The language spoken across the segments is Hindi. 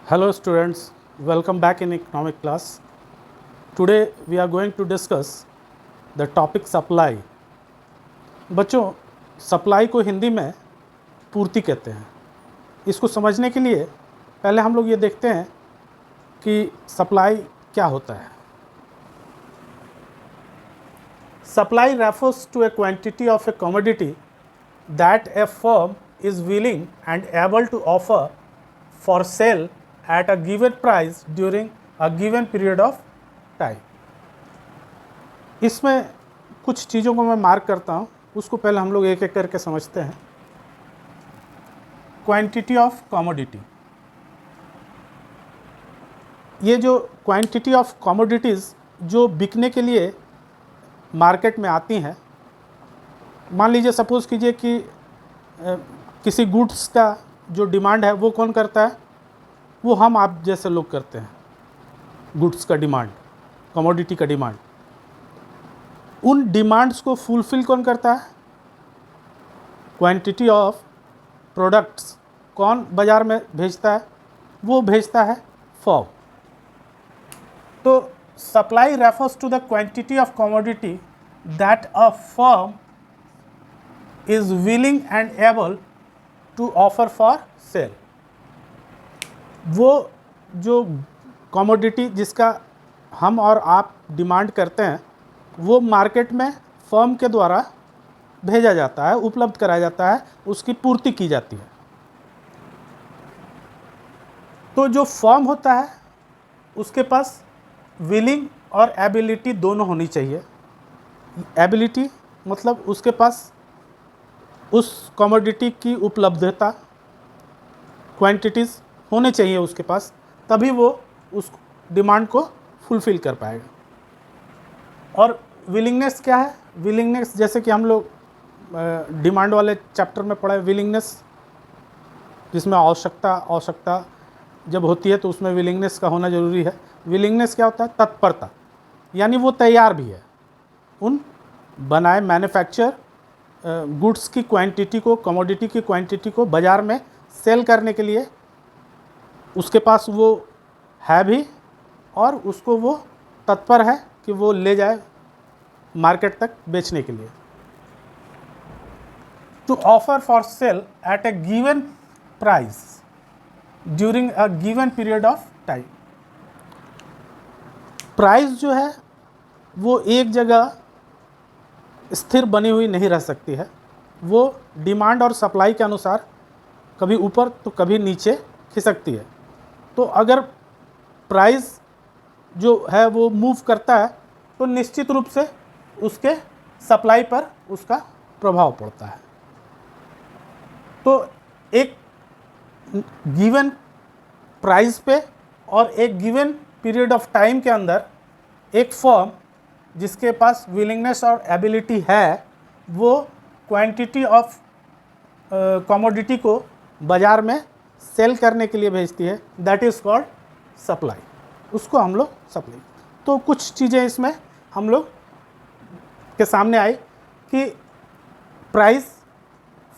Hello students, welcome back in economic class. Today we are going to discuss the topic supply. बच्चों, सप्लाई को हिंदी में पूर्ति कहते हैं। इसको समझने के लिए पहले हम लोग ये देखते हैं कि सप्लाई क्या होता है। Supply refers to a quantity of a commodity that a firm is willing and able to offer for sale at a given price during a given period of time. इसमें कुछ चीज़ों को मैं मार्क करता हूँ, उसको पहले हम लोग एक एक करके समझते हैं। क्वांटिटी ऑफ कमोडिटी, ये जो क्वांटिटी ऑफ कमोडिटीज़ जो बिकने के लिए मार्केट में आती हैं, मान लीजिए सपोज़ कीजिए कि किसी गुड्स का जो डिमांड है वो कौन करता है, वो हम आप जैसे लोग करते हैं। गुड्स का डिमांड, कमोडिटी का डिमांड, उन डिमांड्स को फुलफ़िल कौन करता है? क्वांटिटी ऑफ प्रोडक्ट्स कौन बाज़ार में भेजता है? वो भेजता है फर्म। तो supply refers to the quantity of commodity that a firm is willing and able to offer for sale. वो जो कमोडिटी जिसका हम और आप डिमांड करते हैं, वो मार्केट में फर्म के द्वारा भेजा जाता है, उपलब्ध कराया जाता है, उसकी पूर्ति की जाती है। तो जो फर्म होता है उसके पास विलिंग और एबिलिटी दोनों होनी चाहिए। एबिलिटी मतलब उसके पास उस कमोडिटी की उपलब्धता, क्वांटिटीज़ होने चाहिए उसके पास, तभी वो उस डिमांड को फुलफ़िल कर पाएगा। और विलिंगनेस क्या है? विलिंगनेस जैसे कि हम लोग डिमांड वाले चैप्टर में पढ़ा है, विलिंगनेस जिसमें आवश्यकता जब होती है तो उसमें विलिंगनेस का होना ज़रूरी है। विलिंगनेस क्या होता है? तत्परता, यानी वो तैयार भी है उन बनाए मैन्युफैक्चर गुड्स की क्वांटिटी को, कमोडिटी की क्वांटिटी को बाज़ार में सेल करने के लिए उसके पास वो है भी, और उसको वो तत्पर है कि वो ले जाए मार्केट तक बेचने के लिए। To offer for sale at a given price during a given period of time. Price जो है वो एक जगह स्थिर बनी हुई नहीं रह सकती है, वो डिमांड और सप्लाई के अनुसार कभी ऊपर तो कभी नीचे खिसकती है। तो अगर प्राइस जो है वो मूव करता है तो निश्चित रूप से उसके सप्लाई पर उसका प्रभाव पड़ता है। तो एक गिवन प्राइस पे और एक गिवन पीरियड ऑफ टाइम के अंदर एक फर्म जिसके पास विलिंगनेस और एबिलिटी है, वो क्वांटिटी ऑफ कमोडिटी को बाज़ार में सेल करने के लिए भेजती है। दैट इज़ कॉल्ड सप्लाई, उसको हम लोग सप्लाई। तो कुछ चीज़ें इसमें हम लोग के सामने आई कि प्राइस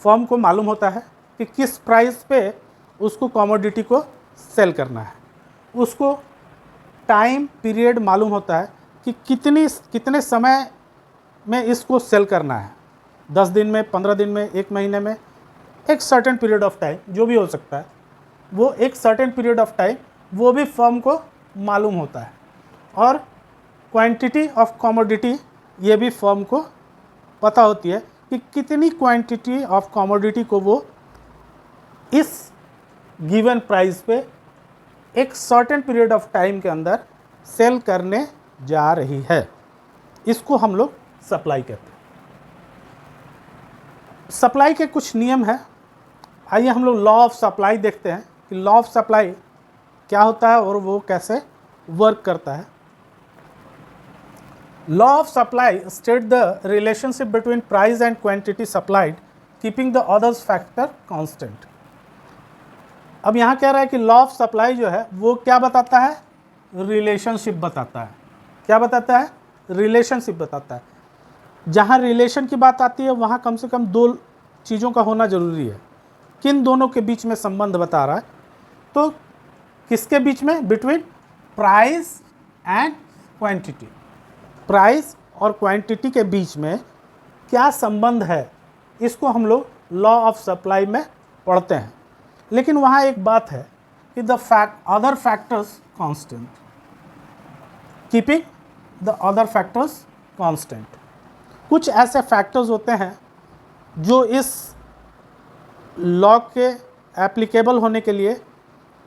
फर्म को मालूम होता है कि किस प्राइस पे उसको कमोडिटी को सेल करना है, उसको टाइम पीरियड मालूम होता है कि कितने समय में इसको सेल करना है, 10 दिन में, 15 दिन में, 1 महीने में, एक सर्टेन पीरियड ऑफ टाइम जो भी हो सकता है, वो एक सर्टेन पीरियड ऑफ टाइम वो भी फर्म को मालूम होता है। और क्वांटिटी ऑफ कमोडिटी ये भी फर्म को पता होती है कि कितनी क्वांटिटी ऑफ कमोडिटी को वो इस गिवन प्राइस पे एक सर्टेन पीरियड ऑफ टाइम के अंदर सेल करने जा रही है। इसको हम लोग सप्लाई कहते हैं। सप्लाई के कुछ नियम हैं। आइए हम लोग लॉ ऑफ सप्लाई देखते हैं कि लॉ ऑफ सप्लाई क्या होता है और वो कैसे वर्क करता है। Law of supply state the relationship between price and quantity supplied keeping the others factor constant. अब यहाँ कह रहा है कि लॉ ऑफ सप्लाई जो है वो क्या बताता है? रिलेशनशिप बताता है। क्या बताता है? रिलेशनशिप बताता है। जहाँ रिलेशन की बात आती है वहाँ कम से कम 2 चीज़ों का होना ज़रूरी है। किन दोनों के बीच में संबंध बता रहा है? तो किसके बीच में? Between price and quantity. Price और क्वांटिटी के बीच में क्या संबंध है, इसको हम लोग लॉ ऑफ सप्लाई में पढ़ते हैं। लेकिन वहाँ एक बात है कि the other factors constant, keeping the other factors constant. कुछ ऐसे फैक्टर्स होते हैं जो इस लॉ के एप्लीकेबल होने के लिए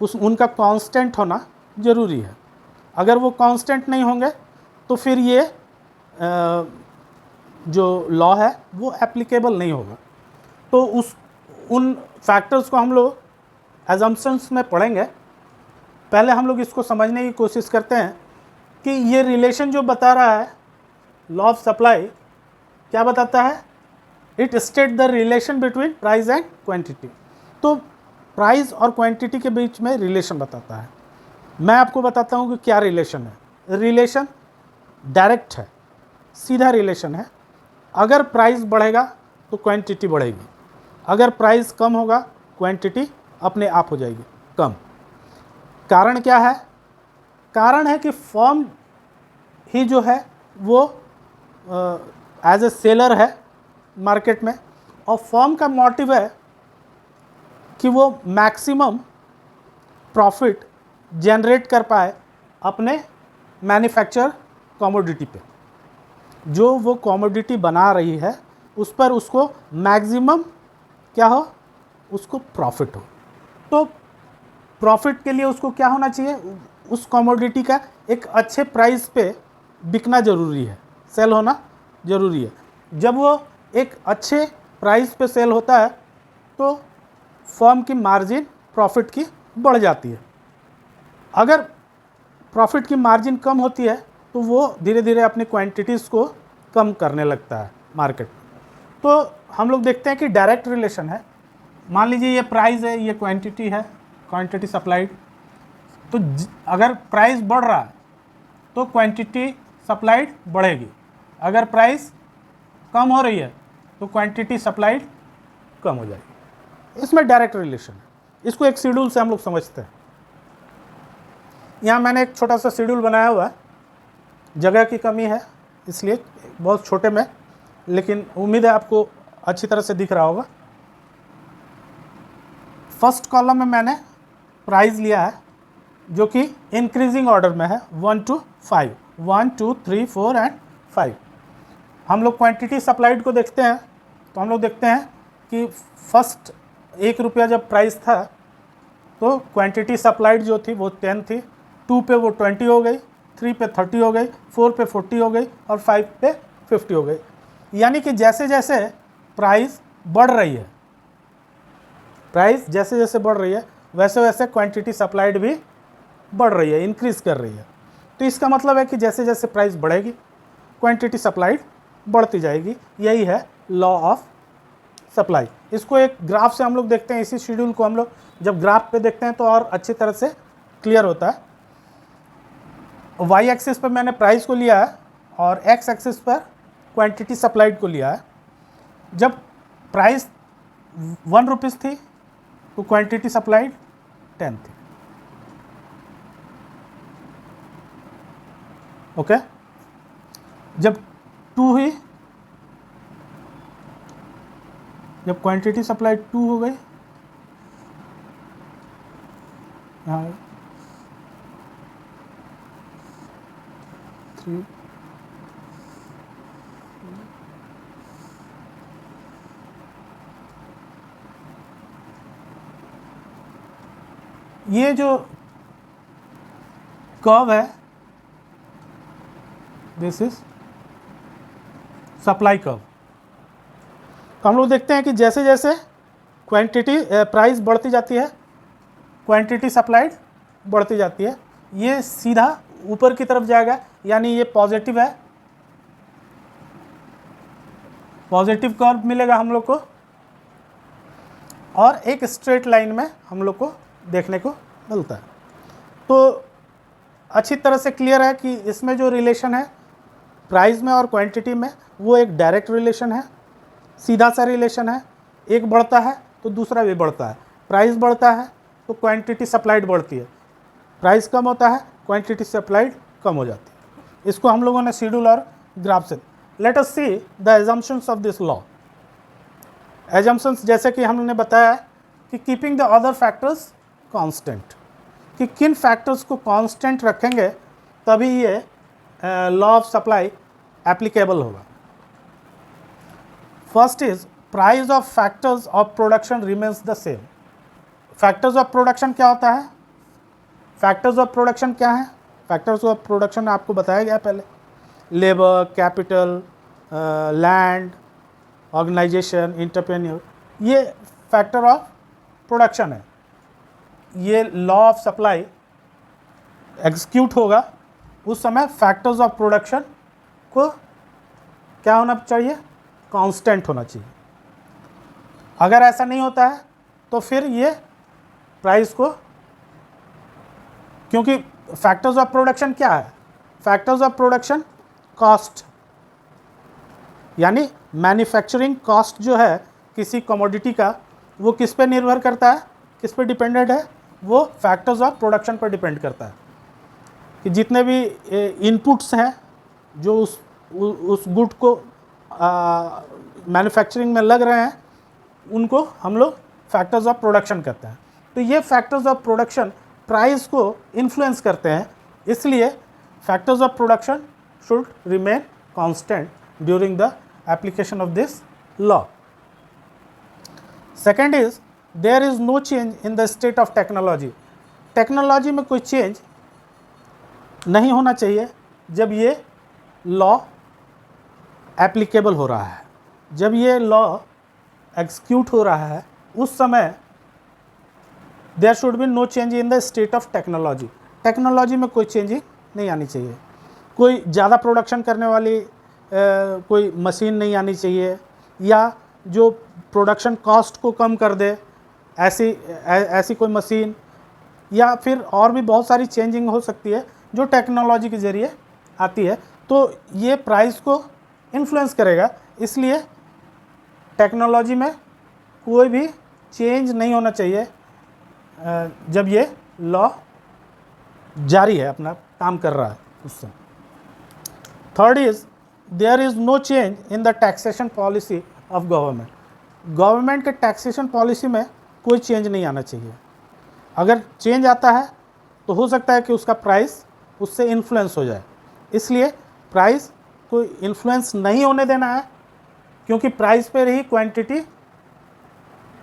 उनका कांस्टेंट होना ज़रूरी है। अगर वो कांस्टेंट नहीं होंगे तो फिर ये जो लॉ है वो एप्लीकेबल नहीं होगा। तो उन फैक्टर्स को हम लोग एजम्पशंस में पढ़ेंगे। पहले हम लोग इसको समझने की कोशिश करते हैं कि ये रिलेशन जो बता रहा है लॉ ऑफ सप्लाई, क्या बताता है? It state the relation between price and quantity. तो प्राइस और क्वांटिटी के बीच में रिलेशन बताता है। मैं आपको बताता हूँ कि क्या रिलेशन है। रिलेशन डायरेक्ट है, सीधा रिलेशन है। अगर प्राइस बढ़ेगा तो क्वांटिटी बढ़ेगी, अगर प्राइस कम होगा क्वांटिटी अपने आप हो जाएगी कम। कारण क्या है? कारण है कि फर्म ही जो है वो एज ए सेलर है मार्केट में, और फर्म का मोटिव है कि वो मैक्सिमम प्रॉफिट जनरेट कर पाए अपने मैन्युफैक्चर कमोडिटी पे। जो वो कमोडिटी बना रही है उस पर उसको मैक्सिमम क्या हो, उसको प्रॉफिट हो। तो प्रॉफिट के लिए उसको क्या होना चाहिए? उस कमोडिटी का एक अच्छे प्राइस पे बिकना ज़रूरी है, सेल होना ज़रूरी है। जब वो एक अच्छे प्राइस पे सेल होता है तो फर्म की मार्जिन प्रॉफिट की बढ़ जाती है। अगर प्रॉफिट की मार्जिन कम होती है तो वो धीरे धीरे अपनी क्वांटिटीज़ को कम करने लगता है मार्केट में। तो हम लोग देखते हैं कि डायरेक्ट रिलेशन है। मान लीजिए ये प्राइस है, ये क्वांटिटी है, क्वांटिटी सप्लाइड। तो अगर प्राइस बढ़ रहा है तो क्वांटिटी सप्लाइड बढ़ेगी, अगर प्राइस कम हो रही है तो क्वांटिटी सप्लाइड कम हो जाएगी। इसमें डायरेक्ट रिलेशन है। इसको एक शेड्यूल से हम लोग समझते हैं। यहाँ मैंने एक छोटा सा शेड्यूल बनाया हुआ है, जगह की कमी है इसलिए बहुत छोटे में, लेकिन उम्मीद है आपको अच्छी तरह से दिख रहा होगा। फर्स्ट कॉलम में मैंने प्राइस लिया है जो कि इंक्रीजिंग ऑर्डर में है, 1 to 5, 1 2 3 4 एंड 5। हम लोग क्वांटिटी सप्लाइड को देखते हैं तो हम लोग देखते हैं कि फर्स्ट 1 रुपया जब प्राइस था तो क्वांटिटी सप्लाइड जो थी वो 10 थी, 2 पे वो 20 हो गई, 3 पे 30 हो गई, 4 पे 40 हो गई और 5 पे 50 हो गई। यानी कि जैसे जैसे प्राइस बढ़ रही है, प्राइस जैसे जैसे बढ़ रही है वैसे वैसे क्वांटिटी सप्लाइड भी बढ़ रही है, इंक्रीज़ कर रही है। तो इसका मतलब है कि जैसे जैसे प्राइस बढ़ेगी क्वांटिटी सप्लाइड बढ़ती जाएगी। यही है लॉ ऑफ सप्लाई। इसको एक ग्राफ से हम लोग देखते हैं। इसी शेड्यूल को हम लोग जब ग्राफ पे देखते हैं तो और अच्छी तरह से क्लियर होता है। वाई एक्सिस पर मैंने प्राइस को लिया है और एक्स एक्सिस पर क्वांटिटी सप्लाइड को लिया है। जब प्राइस 1 रुपीज़ थी तो क्वांटिटी सप्लाइड 10 थी। ओके, जब 2 हुई, जब क्वांटिटी सप्लाइड 2 हो गई, यहाँ 3, ये जो कर्व है दिस इज सप्लाई कर्व। तो हम लोग देखते हैं कि जैसे जैसे क्वांटिटी प्राइस बढ़ती जाती है क्वांटिटी सप्लाइड बढ़ती जाती है। ये सीधा ऊपर की तरफ जाएगा, यानी ये पॉजिटिव है, पॉजिटिव कर्व मिलेगा हम लोग को, और एक स्ट्रेट लाइन में हम लोग को देखने को मिलता है। तो अच्छी तरह से क्लियर है कि इसमें जो रिलेशन है प्राइस में और क्वांटिटी में वो एक डायरेक्ट रिलेशन है, सीधा सा रिलेशन है। एक बढ़ता है तो दूसरा भी बढ़ता है। प्राइस बढ़ता है तो क्वांटिटी सप्लाइड बढ़ती है, प्राइस कम होता है, क्वांटिटी सप्लाइड कम हो जाती है। इसको हम लोगों ने शेड्यूल और ग्राफ से। Let us see the assumptions of this law. Assumptions जैसे कि हमने बताया कि keeping the other factors constant, कि किन फैक्टर्स को कांस्टेंट रखेंगे तभी ये लॉ ऑफ सप्लाई एप्लीकेबल होगा। First is price of factors of production remains the same. Factors of production क्या होता है? फैक्टर्स ऑफ प्रोडक्शन क्या है? फैक्टर्स ऑफ प्रोडक्शन आपको बताया गया पहले, labour, capital, land, organisation, entrepreneur, ये फैक्टर ऑफ प्रोडक्शन है। ये लॉ ऑफ सप्लाई एग्जीक्यूट होगा उस समय फैक्टर्स ऑफ प्रोडक्शन को क्या होना चाहिए? कांस्टेंट होना चाहिए। अगर ऐसा नहीं होता है तो फिर ये प्राइस को, क्योंकि फैक्टर्स ऑफ प्रोडक्शन क्या है? फैक्टर्स ऑफ प्रोडक्शन कॉस्ट, यानी मैन्युफैक्चरिंग कॉस्ट जो है किसी कमोडिटी का, वो किस पे निर्भर करता है, किस पे डिपेंडेंट है? वो फैक्टर्स ऑफ प्रोडक्शन पर डिपेंड करता है कि जितने भी इनपुट्स हैं जो उस गुड को मैन्युफैक्चरिंग में लग रहे हैं, उनको हम लोग फैक्टर्स ऑफ प्रोडक्शन कहते हैं। तो ये फैक्टर्स ऑफ प्रोडक्शन प्राइस को इन्फ्लुएंस करते हैं, इसलिए factors of production should remain constant during the application of this law. Second is there is no change in the state of technology. Technology में कोई चेंज नहीं होना चाहिए जब ये लॉ एप्लीकेबल हो रहा है। जब ये लॉ एग्जीक्यूट हो रहा है उस समय there should be no change in the state of technology. Technology में कोई चेंजिंग नहीं आनी चाहिए। कोई ज़्यादा प्रोडक्शन करने वाली कोई मशीन नहीं आनी चाहिए, या जो प्रोडक्शन कॉस्ट को कम कर दे ऐसी कोई मशीन, या फिर और भी बहुत सारी चेंजिंग हो सकती है जो टेक्नोलॉजी के ज़रिए आती है। तो ये प्राइस को इन्फ्लुएंस करेगा, इसलिए टेक्नोलॉजी में कोई भी चेंज नहीं होना चाहिए जब ये लॉ जारी है, अपना काम कर रहा है उससे। Third is there is no change in the taxation policy of government. Government के टैक्सेशन पॉलिसी में कोई चेंज नहीं आना चाहिए। अगर चेंज आता है तो हो सकता है कि उसका प्राइस उससे इन्फ्लुएंस हो जाए, इसलिए प्राइस को इन्फ्लुएंस नहीं होने देना है, क्योंकि प्राइस पर ही क्वांटिटी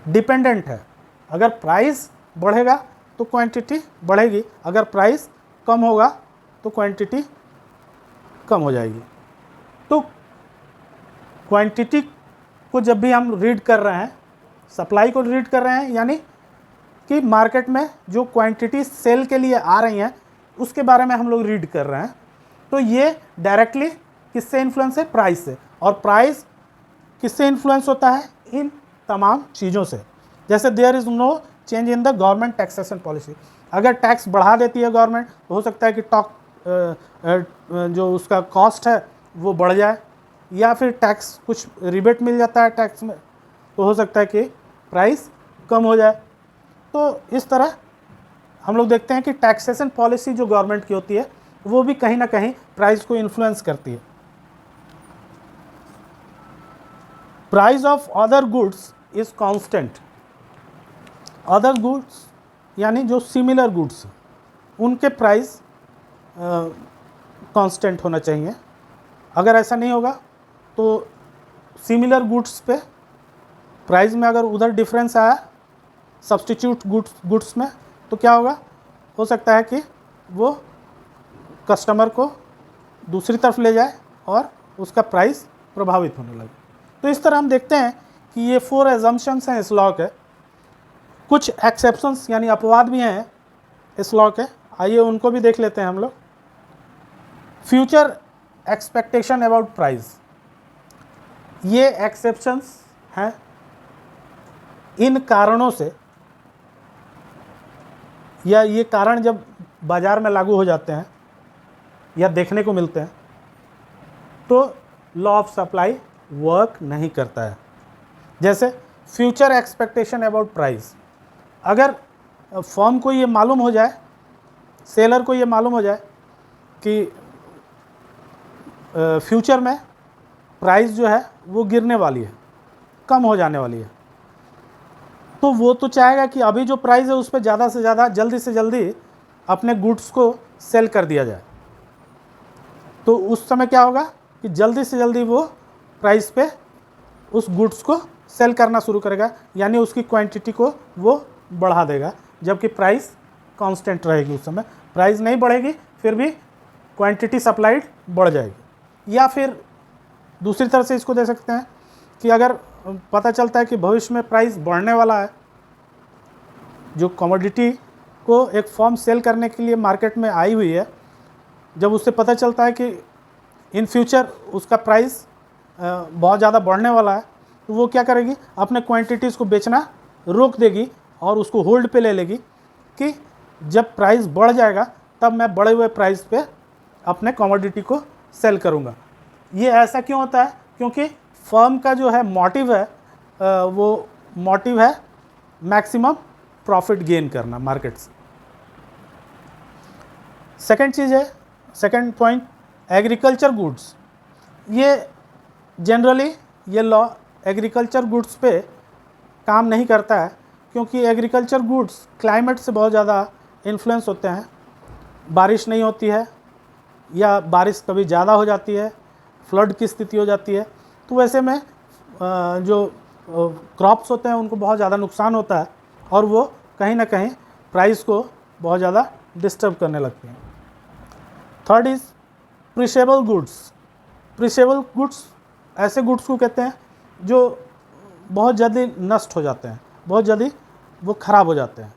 डिपेंडेंट है। अगर प्राइस बढ़ेगा तो क्वांटिटी बढ़ेगी, अगर प्राइस कम होगा तो क्वांटिटी कम हो जाएगी। तो क्वांटिटी को जब भी हम रीड कर रहे हैं, सप्लाई को रीड कर रहे हैं, यानी कि मार्केट में जो क्वांटिटी सेल के लिए आ रही हैं उसके बारे में हम लोग रीड कर रहे हैं, तो ये डायरेक्टली किससे इन्फ्लुएंस है? प्राइस से। और प्राइस किससे इन्फ्लुएंस होता है? इन तमाम चीज़ों से। जैसे there is no change in the government taxation policy. अगर टैक्स बढ़ा देती है गवर्नमेंट तो हो सकता है कि जो उसका कॉस्ट है वो बढ़ जाए, या फिर टैक्स कुछ रिबेट मिल जाता है टैक्स में तो हो सकता है कि प्राइस कम हो जाए। तो इस तरह हम लोग देखते हैं कि टैक्सेशन पॉलिसी जो गवर्नमेंट की होती है वो भी कहीं ना कहीं प्राइस को इन्फ्लुएंस करती है। Price of other goods is constant. Other goods यानी जो सिमिलर गुड्स, उनके प्राइस कांस्टेंट होना चाहिए। अगर ऐसा नहीं होगा तो सिमिलर गुड्स पे प्राइस में अगर उधर डिफरेंस आया सब्स्टिट्यूट गुड्स में, तो क्या होगा? हो सकता है कि वो कस्टमर को दूसरी तरफ ले जाए और उसका प्राइस प्रभावित होने लगे। तो इस तरह हम देखते हैं कि ये 4 एजम्पशंस हैं इस लॉ के। कुछ एक्सेप्शंस यानी अपवाद भी हैं इस लॉ के, आइए उनको भी देख लेते हैं हम लोग। फ्यूचर एक्सपेक्टेशन अबाउट प्राइस, ये एक्सेप्शंस हैं इन कारणों से, या ये कारण जब बाज़ार में लागू हो जाते हैं या देखने को मिलते हैं तो लॉ ऑफ सप्लाई वर्क नहीं करता है। जैसे फ्यूचर एक्सपेक्टेशन अबाउट प्राइस, अगर फर्म को ये मालूम हो जाए सेलर को ये मालूम हो जाए कि फ्यूचर में प्राइस जो है वो गिरने वाली है, कम हो जाने वाली है, तो वो तो चाहेगा कि अभी जो प्राइस है उस पर ज़्यादा से ज़्यादा जल्दी से जल्दी अपने गुड्स को सेल कर दिया जाए। तो उस समय क्या होगा कि जल्दी से जल्दी वो प्राइस पे उस गुड्स को सेल करना शुरू करेगा, यानी उसकी क्वांटिटी को वो बढ़ा देगा, जबकि प्राइस कांस्टेंट रहेगी। उस समय प्राइस नहीं बढ़ेगी, फिर भी क्वांटिटी सप्लाइड बढ़ जाएगी। या फिर दूसरी तरह से इसको दे सकते हैं कि अगर पता चलता है कि भविष्य में प्राइस बढ़ने वाला है, जो कमोडिटी को एक फर्म सेल करने के लिए मार्केट में आई हुई है, जब उससे पता चलता है कि इन फ्यूचर उसका प्राइस बहुत ज़्यादा बढ़ने वाला है, तो वो क्या करेगी, अपने क्वांटिटीज़ को बेचना रोक देगी और उसको होल्ड पे ले लेगी कि जब प्राइस बढ़ जाएगा तब मैं बढ़े हुए प्राइस पे अपने कमोडिटी को सेल करूँगा। ये ऐसा क्यों होता है? क्योंकि फर्म का जो है मोटिव है, वो मोटिव है मैक्सिमम प्रॉफिट गेन करना मार्केट से। सेकंड चीज़ है, सेकंड पॉइंट, एग्रीकल्चर गुड्स। ये जनरली ये लॉ एग्रीकल्चर गुड्स पे काम नहीं करता है, क्योंकि एग्रीकल्चर गुड्स क्लाइमेट से बहुत ज़्यादा इन्फ्लुएंस होते हैं। बारिश नहीं होती है या बारिश कभी ज़्यादा हो जाती है, फ्लड की स्थिति हो जाती है, तो वैसे में जो क्रॉप्स होते हैं उनको बहुत ज़्यादा नुकसान होता है और वो कहीं ना कहीं प्राइस को बहुत ज़्यादा डिस्टर्ब करने लगते हैं। Third is perishable goods. Perishable goods ऐसे गुड्स को कहते हैं जो बहुत जल्दी नष्ट हो जाते हैं, बहुत जल्दी वो ख़राब हो जाते हैं।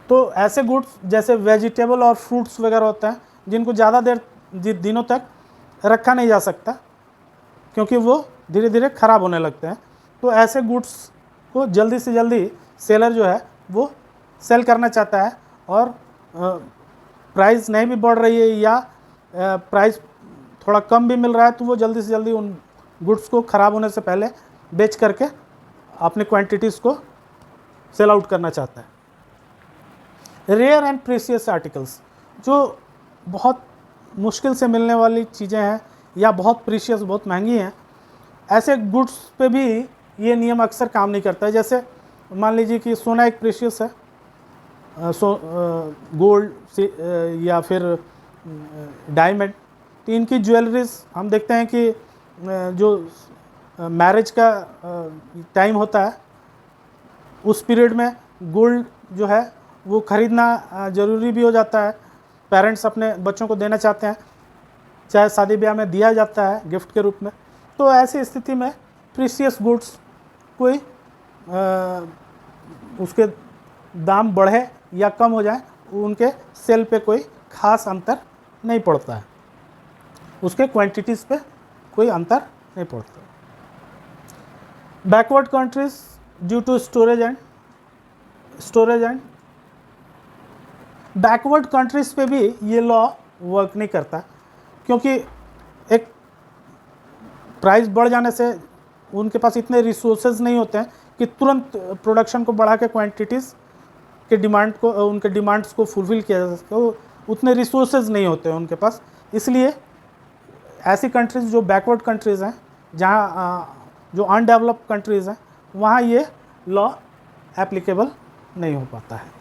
तो ऐसे गुड्स जैसे वेजिटेबल और फ्रूट्स वगैरह होते हैं, जिनको ज़्यादा देर दिनों तक रखा नहीं जा सकता, क्योंकि वो धीरे धीरे ख़राब होने लगते हैं। तो ऐसे गुड्स को जल्दी से जल्दी सेलर जो है वो सेल करना चाहता है, और प्राइस नहीं भी बढ़ रही है या प्राइस थोड़ा कम भी मिल रहा है, तो वो जल्दी से जल्दी उन गुड्स को ख़राब होने से पहले बेच करके अपनी क्वांटिटीज़ को सेल आउट करना चाहता है। रेयर एंड प्रीशियस आर्टिकल्स, जो बहुत मुश्किल से मिलने वाली चीज़ें हैं या बहुत प्रीशियस, बहुत महंगी हैं, ऐसे गुड्स पे भी ये नियम अक्सर काम नहीं करता है। जैसे मान लीजिए कि सोना एक प्रीशियस है, गोल्ड से या फिर डायमंड, तो इनकी ज्वेलरीज हम देखते हैं कि जो मैरिज का टाइम होता है उस पीरियड में गोल्ड जो है वो ख़रीदना ज़रूरी भी हो जाता है। पेरेंट्स अपने बच्चों को देना चाहते हैं, चाहे शादी ब्याह में दिया जाता है गिफ्ट के रूप में। तो ऐसी स्थिति में प्रीशियस गुड्स कोई उसके दाम बढ़े या कम हो जाए, उनके सेल पे कोई ख़ास अंतर नहीं पड़ता है, उसके क्वांटिटीज़ पे कोई अंतर नहीं पड़ता। Backward countries due to storage and backward countries पे भी ये लॉ वर्क नहीं करता, क्योंकि एक प्राइस बढ़ जाने से उनके पास इतने रिसोर्सेज नहीं होते हैं कि तुरंत प्रोडक्शन को बढ़ा के क्वांटिटीज़ के डिमांड को, उनके डिमांड्स को फुलफ़िल किया जा सके, उतने रिसोर्सेज नहीं होते हैं उनके पास। इसलिए ऐसी कंट्रीज़ जो बैकवर्ड कंट्रीज़ हैं, जहाँ जो अनडेवलप्ड कंट्रीज़ हैं, वहाँ ये लॉ एप्लीकेबल नहीं हो पाता है।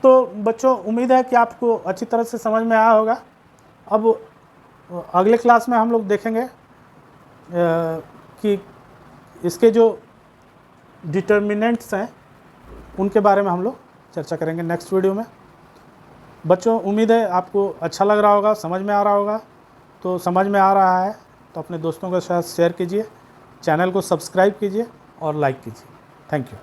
तो बच्चों, उम्मीद है कि आपको अच्छी तरह से समझ में आया होगा। अब अगले क्लास में हम लोग देखेंगे कि इसके जो डिटर्मिनेंट्स हैं उनके बारे में हम लोग चर्चा करेंगे नेक्स्ट वीडियो में। बच्चों, उम्मीद है आपको अच्छा लग रहा होगा, समझ में आ रहा होगा। तो समझ में आ रहा है तो अपने दोस्तों के साथ शेयर कीजिए, चैनल को सब्सक्राइब कीजिए और लाइक कीजिए। Thank you.